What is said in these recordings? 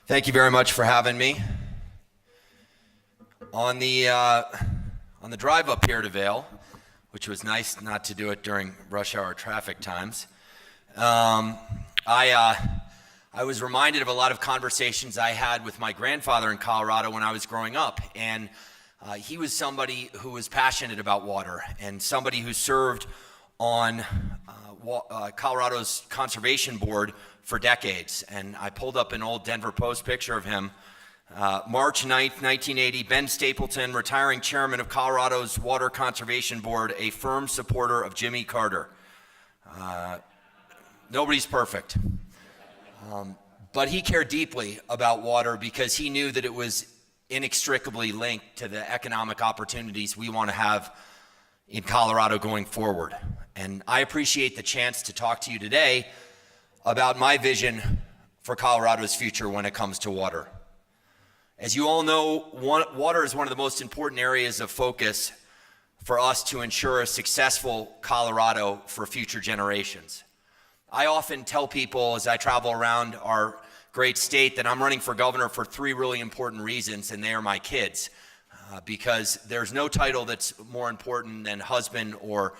Thank you very much for having me. On the drive up here to Vail, which was nice not to do it during rush hour traffic times, I was reminded of a lot of conversations I had with my grandfather in Colorado when I was growing up, and he was somebody who was passionate about water and somebody who served on Colorado's conservation board for decades. And I pulled up an old Denver Post picture of him. March 9th, 1980, Ben Stapleton, retiring chairman of Colorado's Water Conservation Board, a firm supporter of Jimmy Carter. Nobody's perfect. But he cared deeply about water because he knew that it was inextricably linked to the economic opportunities we want to have in Colorado going forward. And I appreciate the chance to talk to you today about my vision for Colorado's future when it comes to water. As you all know, water is one of the most important areas of focus for us to ensure a successful Colorado for future generations. I often tell people as I travel around our great state that I'm running for governor for three really important reasons, and they are my kids. Because there's no title that's more important than husband or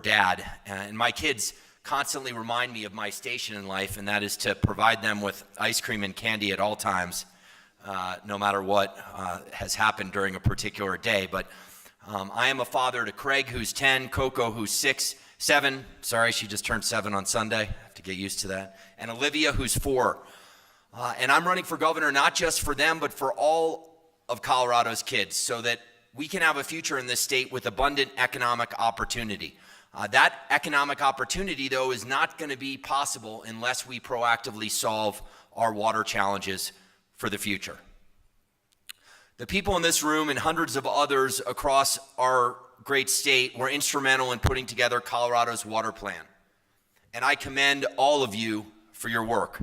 dad. And my kids constantly remind me of my station in life, and that is to provide them with ice cream and candy at all times, no matter what has happened during a particular day. But I am a father to Craig, who's 10, Coco, who's 7, sorry, she just turned 7 on Sunday, I have to get used to that, and Olivia, who's 4. And I'm running for governor not just for them, but for all of Colorado's kids, so that we can have a future in this state with abundant economic opportunity. That economic opportunity, though, is not going to be possible unless we proactively solve our water challenges for the future. The people in this room and hundreds of others across our great state were instrumental in putting together Colorado's water plan. And I commend all of you for your work.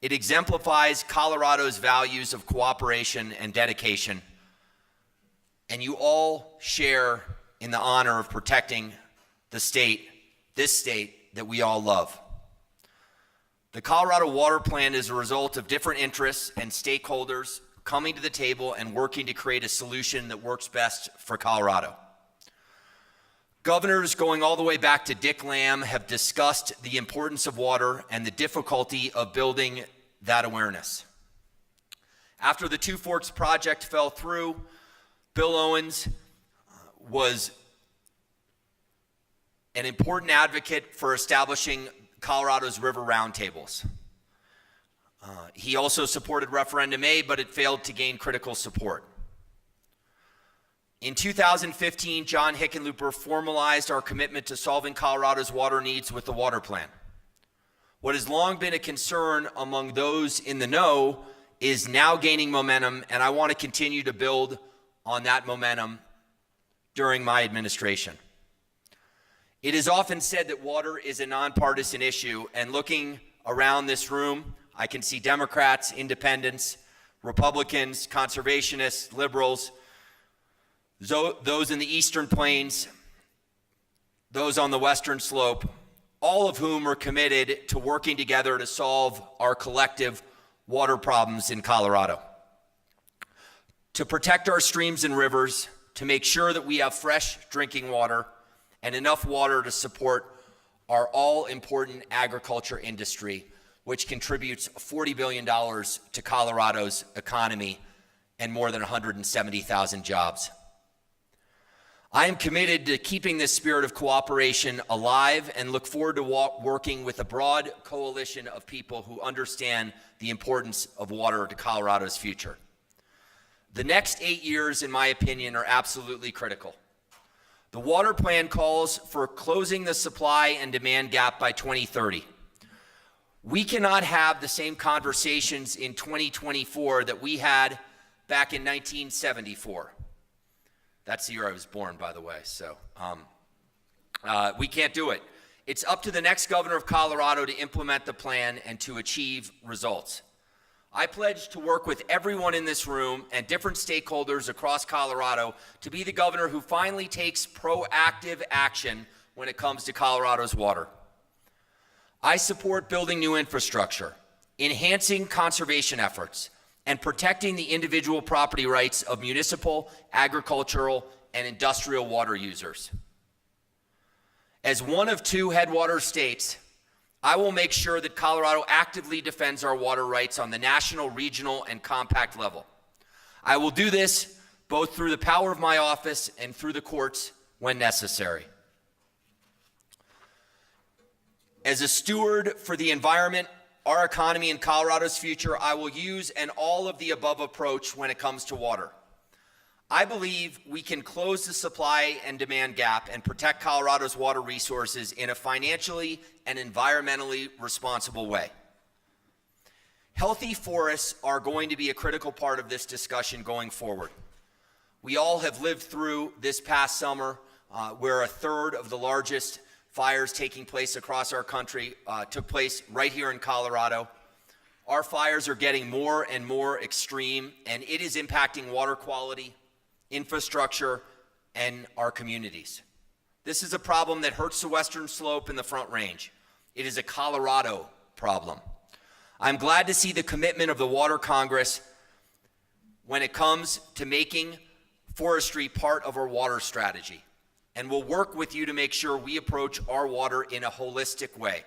It exemplifies Colorado's values of cooperation and dedication. And you all share in the honor of protecting this state that we all love. The Colorado Water Plan is a result of different interests and stakeholders coming to the table and working to create a solution that works best for Colorado. Governors going all the way back to Dick Lamb have discussed the importance of water and the difficulty of building that awareness. After the Two Forks project fell through, Bill Owens was an important advocate for establishing Colorado's river roundtables. He also supported Referendum A, but it failed to gain critical support. In 2015, John Hickenlooper formalized our commitment to solving Colorado's water needs with the water plan. What has long been a concern among those in the know is now gaining momentum, and I want to continue to build on that momentum during my administration. It is often said that water is a nonpartisan issue, and looking around this room, I can see Democrats, independents, Republicans, conservationists, liberals, those in the Eastern Plains, those on the Western Slope, all of whom are committed to working together to solve our collective water problems in Colorado. To protect our streams and rivers, to make sure that we have fresh drinking water and enough water to support our all-important agriculture industry, which contributes $40 billion to Colorado's economy and more than 170,000 jobs. I am committed to keeping this spirit of cooperation alive and look forward to working with a broad coalition of people who understand the importance of water to Colorado's future. The next 8 years, in my opinion, are absolutely critical. The water plan calls for closing the supply and demand gap by 2030. We cannot have the same conversations in 2024 that we had back in 1974. That's the year I was born, by the way, so we can't do it. It's up to the next governor of Colorado to implement the plan and to achieve results. I pledge to work with everyone in this room and different stakeholders across Colorado to be the governor who finally takes proactive action when it comes to Colorado's water. I support building new infrastructure, enhancing conservation efforts, and protecting the individual property rights of municipal, agricultural, and industrial water users. As one of 2 headwater states, I will make sure that Colorado actively defends our water rights on the national, regional, and compact level. I will do this both through the power of my office and through the courts when necessary. As a steward for the environment, our economy, and Colorado's future, I will use an all-of-the-above approach when it comes to water. I believe we can close the supply and demand gap and protect Colorado's water resources in a financially and environmentally responsible way. Healthy forests are going to be a critical part of this discussion going forward. We all have lived through this past summer where a third of the largest fires taking place across our country took place right here in Colorado. Our fires are getting more and more extreme, and it is impacting water quality, infrastructure, and our communities. This is a problem that hurts the Western Slope and the Front Range. It is a Colorado problem. I'm glad to see the commitment of the Water Congress when it comes to making forestry part of our water strategy, and we'll work with you to make sure we approach our water in a holistic way.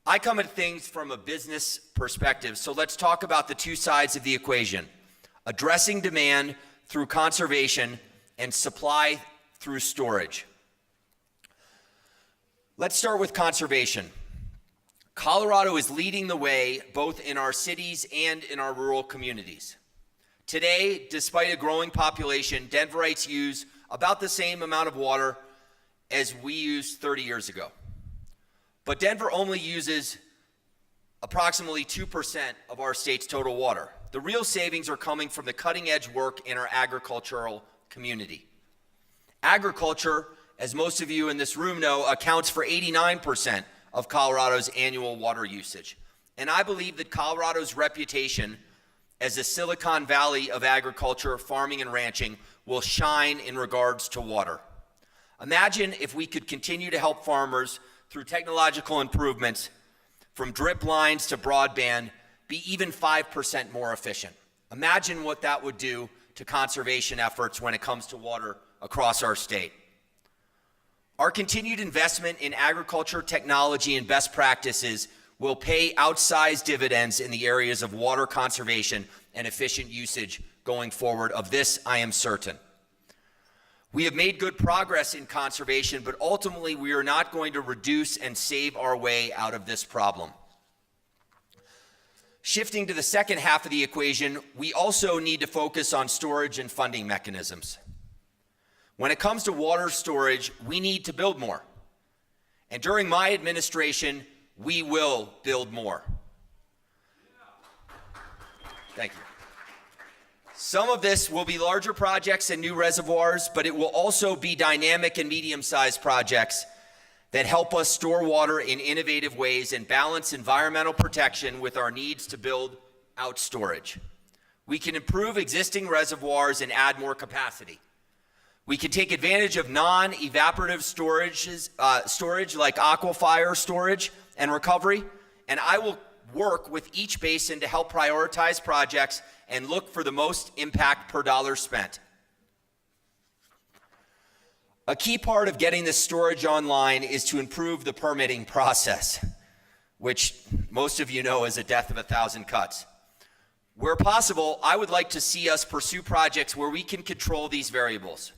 I come at things from a business perspective, so let's talk about the 2 sides of the equation: addressing demand through conservation and supply through storage. Let's start with conservation. Colorado is leading the way both in our cities and in our rural communities. Today, despite a growing population, Denverites use about the same amount of water as we used 30 years ago. But Denver only uses approximately 2% of our state's total water. The real savings are coming from the cutting-edge work in our agricultural community. Agriculture, as most of you in this room know, accounts for 89% of Colorado's annual water usage. And I believe that Colorado's reputation as a Silicon Valley of agriculture, farming, and ranching will shine in regards to water. Imagine if we could continue to help farmers through technological improvements, from drip lines to broadband, be even 5% more efficient. Imagine what that would do to conservation efforts when it comes to water across our state. Our continued investment in agriculture, technology, and best practices will pay outsized dividends in the areas of water conservation and efficient usage going forward. Of this, I am certain. We have made good progress in conservation, but ultimately we are not going to reduce and save our way out of this problem. Shifting to the second half of the equation, we also need to focus on storage and funding mechanisms. When it comes to water storage, we need to build more. And during my administration, we will build more. Thank you. Some of this will be larger projects and new reservoirs, but it will also be dynamic and medium-sized projects that help us store water in innovative ways and balance environmental protection with our needs to build out storage. We can improve existing reservoirs and add more capacity. We can take advantage of non-evaporative storage like aquifer storage and recovery, and I will work with each basin to help prioritize projects and look for the most impact per dollar spent. A key part of getting this storage online is to improve the permitting process, which most of you know is a death of a thousand cuts. Where possible, I would like to see us pursue projects where we can control these variables.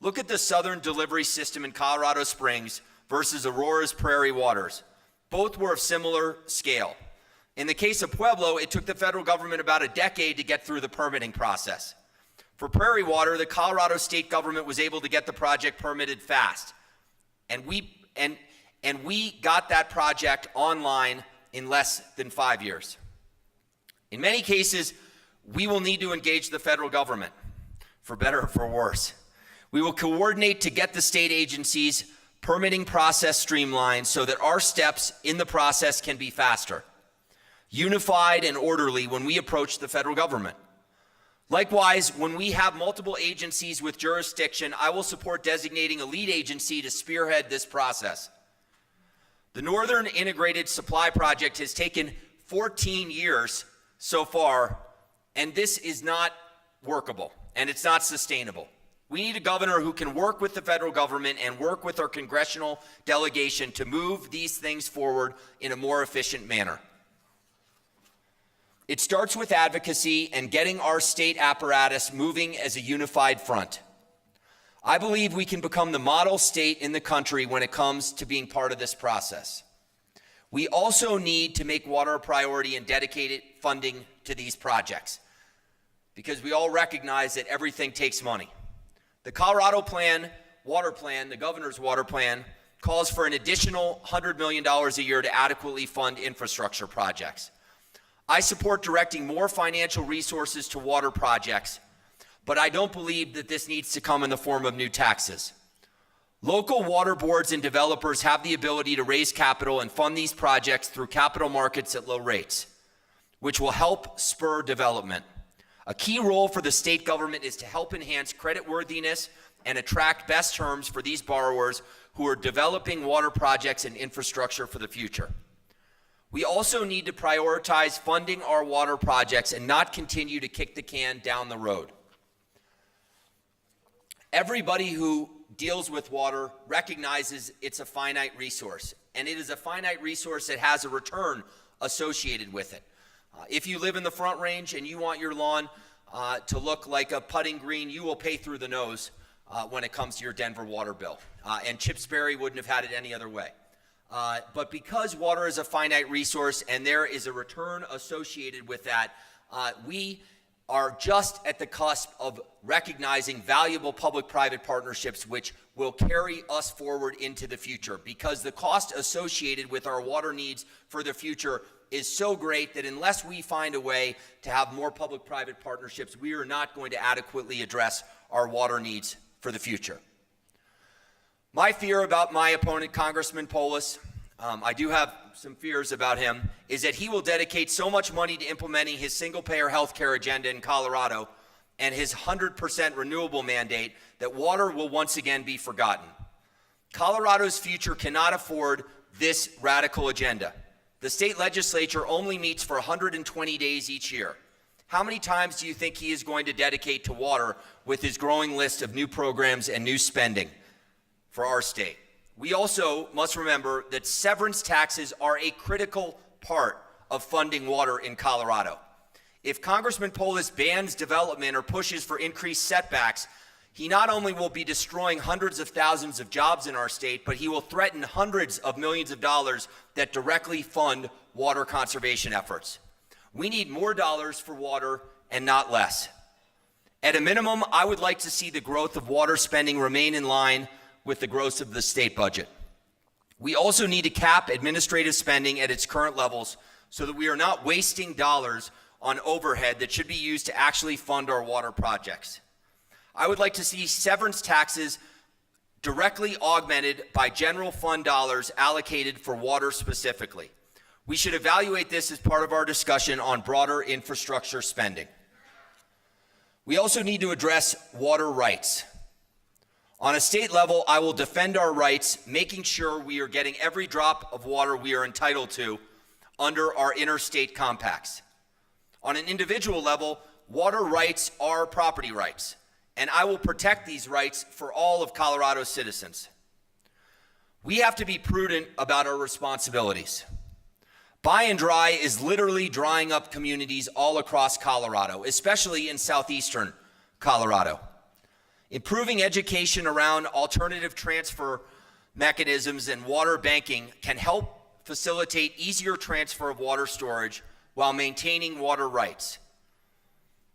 Look at the Southern Delivery System in Colorado Springs versus Aurora's Prairie Waters. Both were of similar scale. In the case of Pueblo, it took the federal government about a decade to get through the permitting process. For Prairie Water, the Colorado state government was able to get the project permitted fast. And we got that project online in less than 5 years. In many cases, we will need to engage the federal government, for better or for worse. We will coordinate to get the state agencies' permitting process streamlined so that our steps in the process can be faster, unified and orderly when we approach the federal government. Likewise, when we have multiple agencies with jurisdiction, I will support designating a lead agency to spearhead this process. The Northern Integrated Supply Project has taken 14 years so far, and this is not workable, and it's not sustainable. We need a governor who can work with the federal government and work with our congressional delegation to move these things forward in a more efficient manner. It starts with advocacy and getting our state apparatus moving as a unified front. I believe we can become the model state in the country when it comes to being part of this process. We also need to make water a priority and dedicated funding to these projects, because we all recognize that everything takes money. The Colorado water plan, the governor's water plan, calls for an additional $100 million a year to adequately fund infrastructure projects. I support directing more financial resources to water projects, but I don't believe that this needs to come in the form of new taxes. Local water boards and developers have the ability to raise capital and fund these projects through capital markets at low rates, which will help spur development. A key role for the state government is to help enhance creditworthiness and attract best terms for these borrowers who are developing water projects and infrastructure for the future. We also need to prioritize funding our water projects and not continue to kick the can down the road. Everybody who deals with water recognizes it's a finite resource, and it is a finite resource that has a return associated with it. If you live in the Front Range and you want your lawn to look like a putting green, you will pay through the nose when it comes to your Denver water bill. And Chip Sperry wouldn't have had it any other way. But because water is a finite resource and there is a return associated with that, we are just at the cusp of recognizing valuable public-private partnerships which will carry us forward into the future, because the cost associated with our water needs for the future is so great that unless we find a way to have more public-private partnerships, we are not going to adequately address our water needs for the future. My fear about my opponent, Congressman Polis, I do have some fears about him, is that he will dedicate so much money to implementing his single-payer health care agenda in Colorado and his 100% renewable mandate that water will once again be forgotten. Colorado's future cannot afford this radical agenda. The state legislature only meets for 120 days each year. How many times do you think he is going to dedicate to water with his growing list of new programs and new spending for our state? We also must remember that severance taxes are a critical part of funding water in Colorado. If Congressman Polis bans development or pushes for increased setbacks, he not only will be destroying hundreds of thousands of jobs in our state, but he will threaten hundreds of millions of dollars that directly fund water conservation efforts. We need more dollars for water and not less. At a minimum, I would like to see the growth of water spending remain in line with the growth of the state budget. We also need to cap administrative spending at its current levels so that we are not wasting dollars on overhead that should be used to actually fund our water projects. I would like to see severance taxes directly augmented by general fund dollars allocated for water specifically. We should evaluate this as part of our discussion on broader infrastructure spending. We also need to address water rights. On a state level, I will defend our rights, making sure we are getting every drop of water we are entitled to under our interstate compacts. On an individual level, water rights are property rights, and I will protect these rights for all of Colorado's citizens. We have to be prudent about our responsibilities. Buy and Dry is literally drying up communities all across Colorado, especially in southeastern Colorado. Improving education around alternative transfer mechanisms and water banking can help facilitate easier transfer of water storage while maintaining water rights.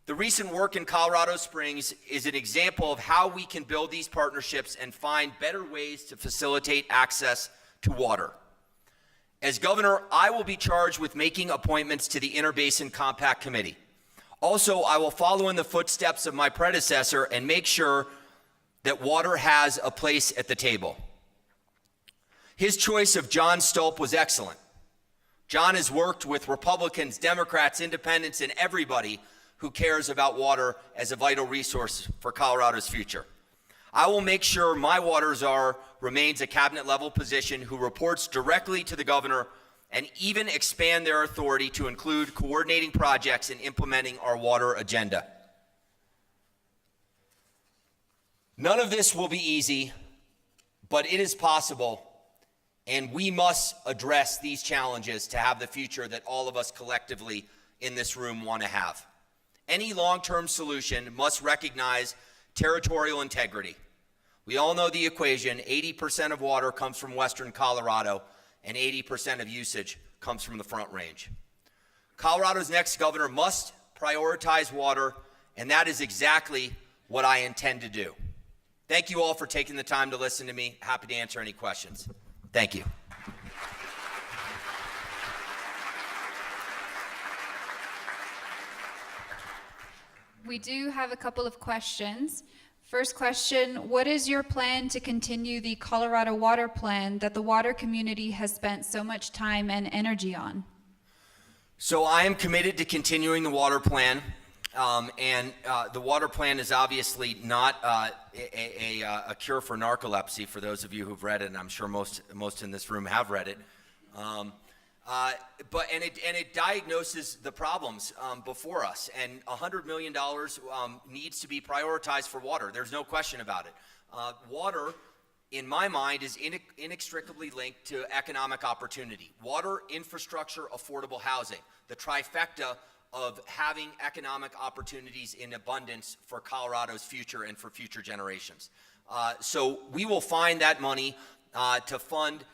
The recent work in Colorado Springs is an example of how we can build these partnerships and find better ways to facilitate access to water. As governor, I will be charged with making appointments to the Interbasin Compact Committee. Also, I will follow in the footsteps of my predecessor and make sure that water has a place at the table. His choice of John Stolp was excellent. John has worked with Republicans, Democrats, independents, and everybody who cares about water as a vital resource for Colorado's future. I will make sure my water czar remains a cabinet-level position who reports directly to the governor and even expand their authority to include coordinating projects and implementing our water agenda. None of this will be easy, but it is possible, and we must address these challenges to have the future that all of us collectively in this room want to have. Any long-term solution must recognize territorial integrity. We all know the equation: 80% of water comes from western Colorado, and 80% of usage comes from the Front Range. Colorado's next governor must prioritize water, and that is exactly what I intend to do. Thank you all for taking the time to listen to me. Happy to answer any questions. Thank you. We do have a couple of questions. First question, what is your plan to continue the Colorado Water Plan that the water community has spent so much time and energy on? So I am committed to continuing the water plan, and the water plan is obviously not a cure for narcolepsy, for those of you who've read it, and I'm sure most in this room have read it. But it diagnoses the problems before us, and $100 million needs to be prioritized for water. There's no question about it. Water, in my mind, is inextricably linked to economic opportunity. Water, infrastructure, affordable housing, the trifecta of having economic opportunities in abundance for Colorado's future and for future generations. So we will find that money to fund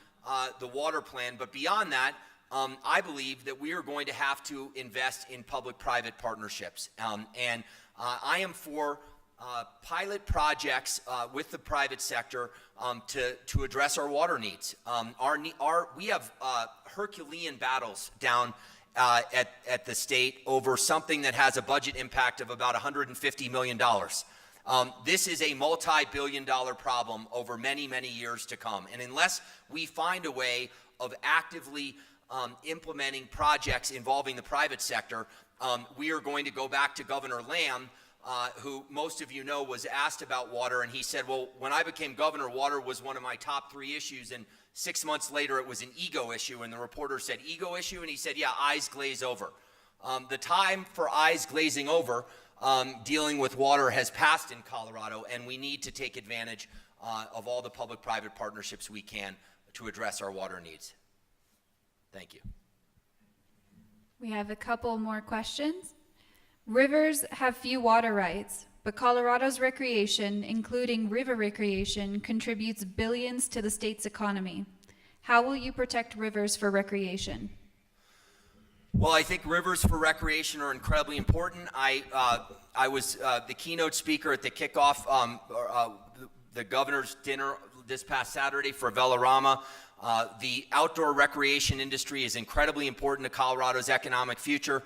the water plan, but beyond that, I believe that we are going to have to invest in public-private partnerships. And I am for pilot projects with the private sector to address our water needs. We have Herculean battles down at the state over something that has a budget impact of about $150 million. This is a multi-billion-dollar problem over many, many years to come. And unless we find a way of actively implementing projects involving the private sector, we are going to go back to Governor Lamb, who most of you know was asked about water, and he said, well, when I became governor, water was one of my top 3 issues, and 6 months later it was an ego issue, and the reporter said, ego issue? And he said, yeah, eyes glaze over. The time for eyes glazing over dealing with water has passed in Colorado, and we need to take advantage of all the public-private partnerships we can to address our water needs. Thank you. We have a couple more questions. Rivers have few water rights, but Colorado's recreation, including river recreation, contributes billions to the state's economy. How will you protect rivers for recreation? Well, I think rivers for recreation are incredibly important. I was the keynote speaker at the kickoff, the governor's dinner this past Saturday for Velarama. The outdoor recreation industry is incredibly important to Colorado's economic future.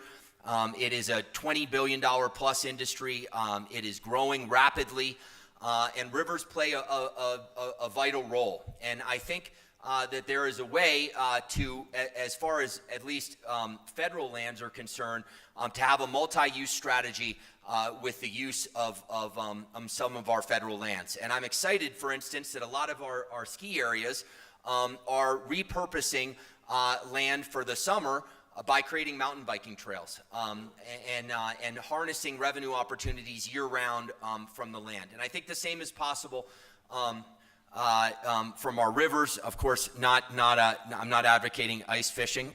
It is a $20 billion plus industry. It is growing rapidly, and rivers play a vital role. And I think that there is a way to, as far as at least federal lands are concerned, to have a multi-use strategy with the use of some of our federal lands. And I'm excited, for instance, that a lot of our ski areas are repurposing land for the summer by creating mountain biking trails and harnessing revenue opportunities year-round from the land. And I think the same is possible from our rivers. Of course, I'm not advocating ice fishing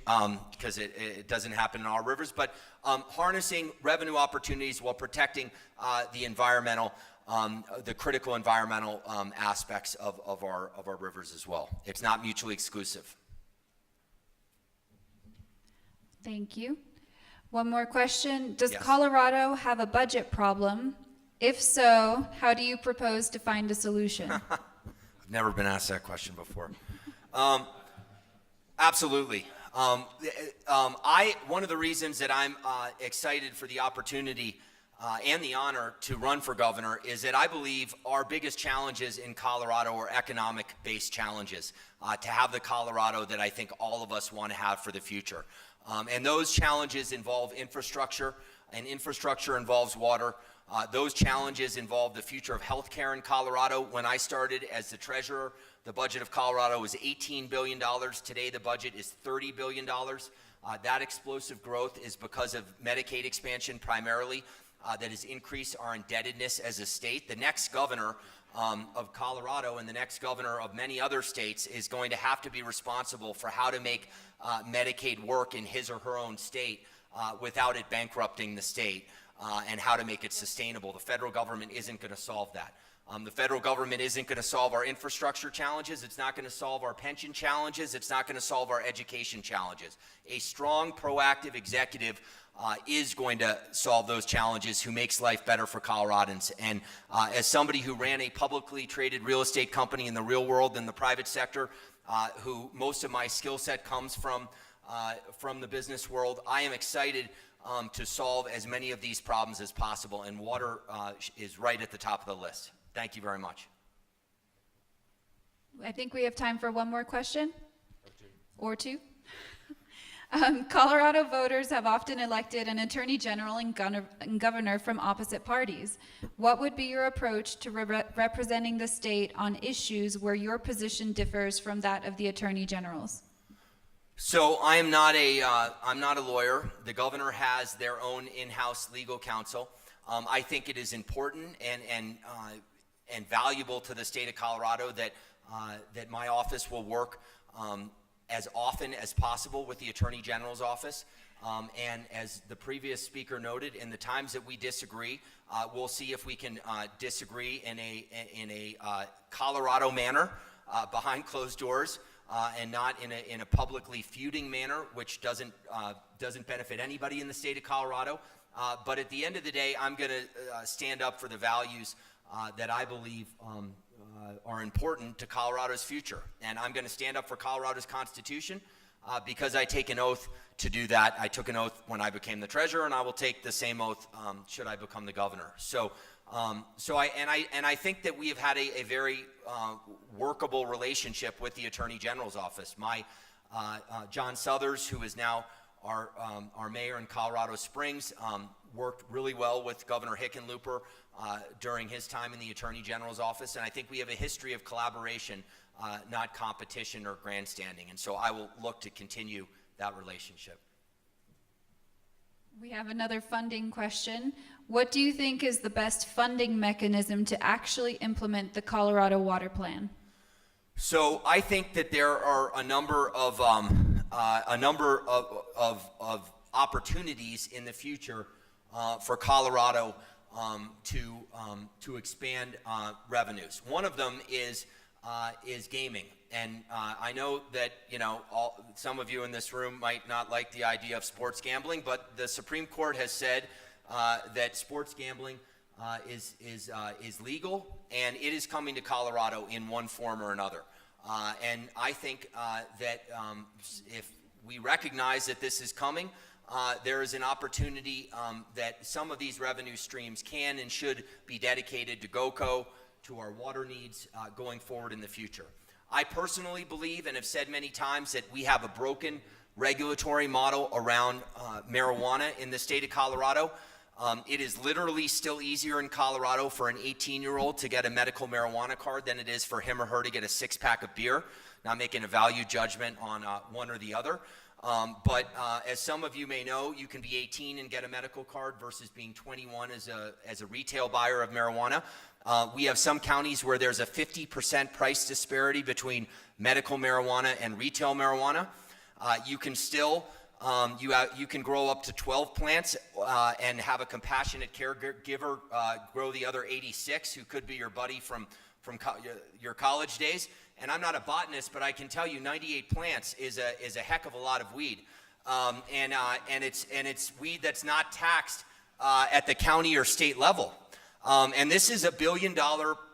because it doesn't happen in our rivers, but harnessing revenue opportunities while protecting the critical environmental aspects of our rivers as well. It's not mutually exclusive. Thank you. One more question. Does Yes. Colorado have a budget problem? If so, how do you propose to find a solution? I've never been asked that question before. Absolutely. One of the reasons that I'm excited for the opportunity and the honor to run for governor is that I believe our biggest challenges in Colorado are economic-based challenges, to have the Colorado that I think all of us want to have for the future. And those challenges involve infrastructure, and infrastructure involves water. Those challenges involve the future of healthcare in Colorado. When I started as the treasurer, the budget of Colorado was $18 billion. Today, the budget is $30 billion. That explosive growth is because of Medicaid expansion primarily that has increased our indebtedness as a state. The next governor of Colorado and the next governor of many other states is going to have to be responsible for how to make Medicaid work in his or her own state without it bankrupting the state, and how to make it sustainable. The federal government isn't going to solve that. The federal government isn't going to solve our infrastructure challenges. It's not going to solve our pension challenges. It's not going to solve our education challenges. A strong, proactive executive is going to solve those challenges, who makes life better for Coloradans. And as somebody who ran a publicly traded real estate company in the real world and the private sector, who most of my skill set comes from the business world, I am excited to solve as many of these problems as possible, and water is right at the top of the list. Thank you very much. I think we have time for one more question. Or two. Colorado voters have often elected an attorney general and governor from opposite parties. What would be your approach to representing the state on issues where your position differs from that of the attorney generals? So I'm not a lawyer. The governor has their own in-house legal counsel. I think it is important and valuable to the state of Colorado that my office will work as often as possible with the Attorney General's office. And as the previous speaker noted, in the times that we disagree, we'll see if we can disagree in a Colorado manner behind closed doors, and not in a publicly feuding manner, which doesn't benefit anybody in the state of Colorado. But at the end of the day, I'm going to stand up for the values that I believe are important to Colorado's future. And I'm going to stand up for Colorado's Constitution because I take an oath to do that. I took an oath when I became the treasurer, and I will take the same oath should I become the governor. I think that we have had a very workable relationship with the Attorney General's office. John Suthers, who is now our mayor in Colorado Springs, worked really well with Governor Hickenlooper during his time in the Attorney General's office, and I think we have a history of collaboration, not competition or grandstanding, and so I will look to continue that relationship. We have another funding question. What do you think is the best funding mechanism to actually implement the Colorado Water Plan? So I think that there are a number of opportunities in the future for Colorado to expand revenues. One of them is gaming, and I know that some of you in this room might not like the idea of sports gambling, but the Supreme Court has said that sports gambling is legal, and it is coming to Colorado in one form or another. And I think that if we recognize that this is coming, there is an opportunity that some of these revenue streams can and should be dedicated to GOCO, to our water needs going forward in the future. I personally believe, and have said many times, that we have a broken regulatory model around marijuana in the state of Colorado. It is literally still easier in Colorado for an 18-year-old to get a medical marijuana card than it is for him or her to get a six-pack of beer. Not making a value judgment on one or the other. But as some of you may know, you can be 18 and get a medical card versus being 21 as a retail buyer of marijuana. We have some counties where there's a 50% price disparity between medical marijuana and retail marijuana. You can still you can grow up to 12 plants and have a compassionate caregiver grow the other 86, who could be your buddy from your college days. And I'm not a botanist, but I can tell you 98 plants is a heck of a lot of weed. And it's weed that's not taxed at the county or state level. And this is $1 billion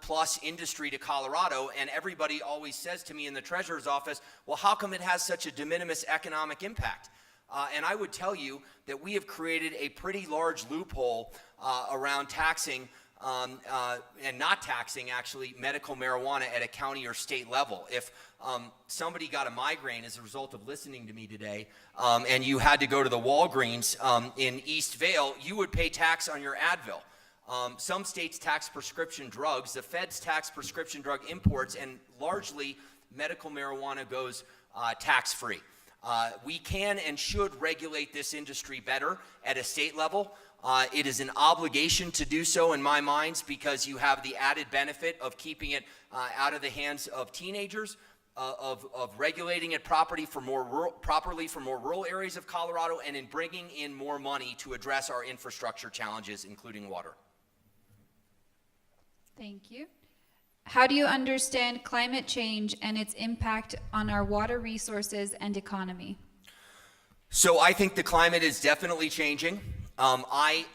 plus industry to Colorado, and everybody always says to me in the treasurer's office, well, how come it has such a de minimis economic impact? And I would tell you that we have created a pretty large loophole around taxing and not taxing actually medical marijuana at a county or state level. If somebody got a migraine as a result of listening to me today, and you had to go to the Walgreens in East Vale, you would pay tax on your Advil. Some states tax prescription drugs. The feds tax prescription drug imports, and largely medical marijuana goes tax-free. We can and should regulate this industry better at a state level. It is an obligation to do so in my mind, because you have the added benefit of keeping it out of the hands of teenagers, of regulating it properly for more rural areas of Colorado, and in bringing in more money to address our infrastructure challenges, including water. Thank you. How do you understand climate change and its impact on our water resources and economy? So I think the climate is definitely changing. I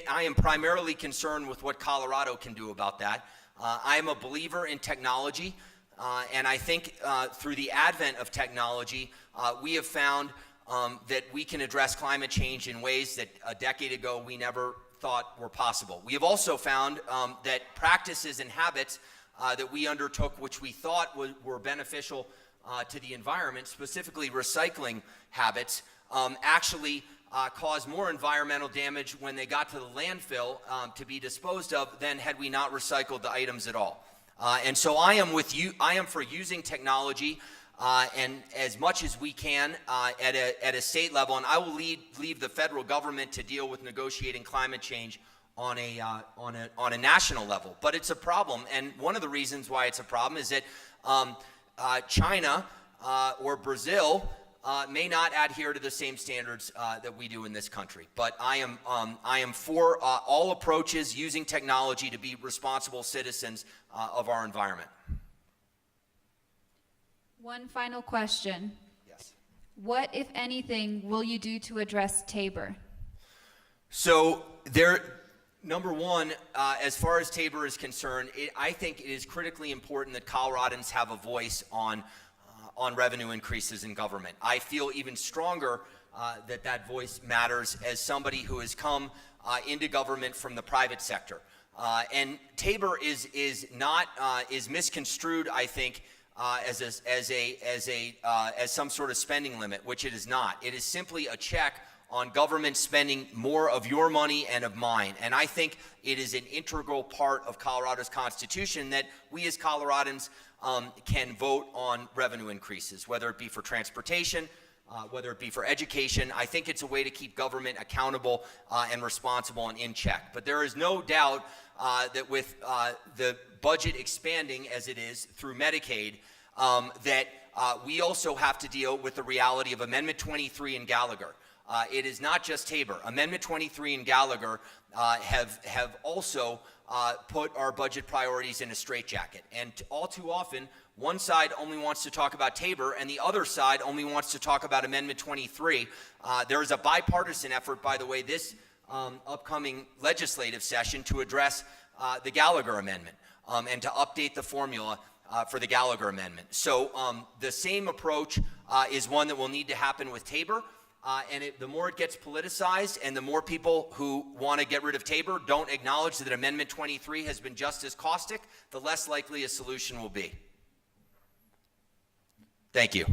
am primarily concerned with what Colorado can do about that. I am a believer in technology, and I think through the advent of technology, we have found that we can address climate change in ways that a decade ago we never thought were possible. We have also found that practices and habits that we undertook, which we thought were beneficial to the environment, specifically recycling habits, actually cause more environmental damage when they got to the landfill to be disposed of than had we not recycled the items at all. And so I am with you. I am for using technology and as much as we can at a state level, and I will leave the federal government to deal with negotiating climate change on a national level. But it's a problem, and one of the reasons why it's a problem is that China or Brazil may not adhere to the same standards that we do in this country. But I am for all approaches using technology to be responsible citizens of our environment. One final question. Yes. What, if anything, will you do to address Tabor? So number one, as far as Tabor is concerned, I think it is critically important that Coloradans have a voice on revenue increases in government. I feel even stronger that voice matters as somebody who has come into government from the private sector. And Tabor is misconstrued, I think, as some sort of spending limit, which it is not. It is simply a check on government spending more of your money and of mine. And I think it is an integral part of Colorado's Constitution that we as Coloradans can vote on revenue increases, whether it be for transportation, whether it be for education. I think it's a way to keep government accountable and responsible and in check. But there is no doubt that with the budget expanding as it is through Medicaid, that we also have to deal with the reality of Amendment 23 in Gallagher. It is not just Tabor. Amendment 23 and Gallagher have also put our budget priorities in a straitjacket. And all too often, one side only wants to talk about Tabor, and the other side only wants to talk about Amendment 23. There is a bipartisan effort, by the way, this upcoming legislative session to address the Gallagher Amendment and to update the formula for the Gallagher Amendment. So the same approach is one that will need to happen with Tabor. And the more it gets politicized and the more people who want to get rid of Tabor don't acknowledge that Amendment 23 has been just as caustic, the less likely a solution will be. Thank you.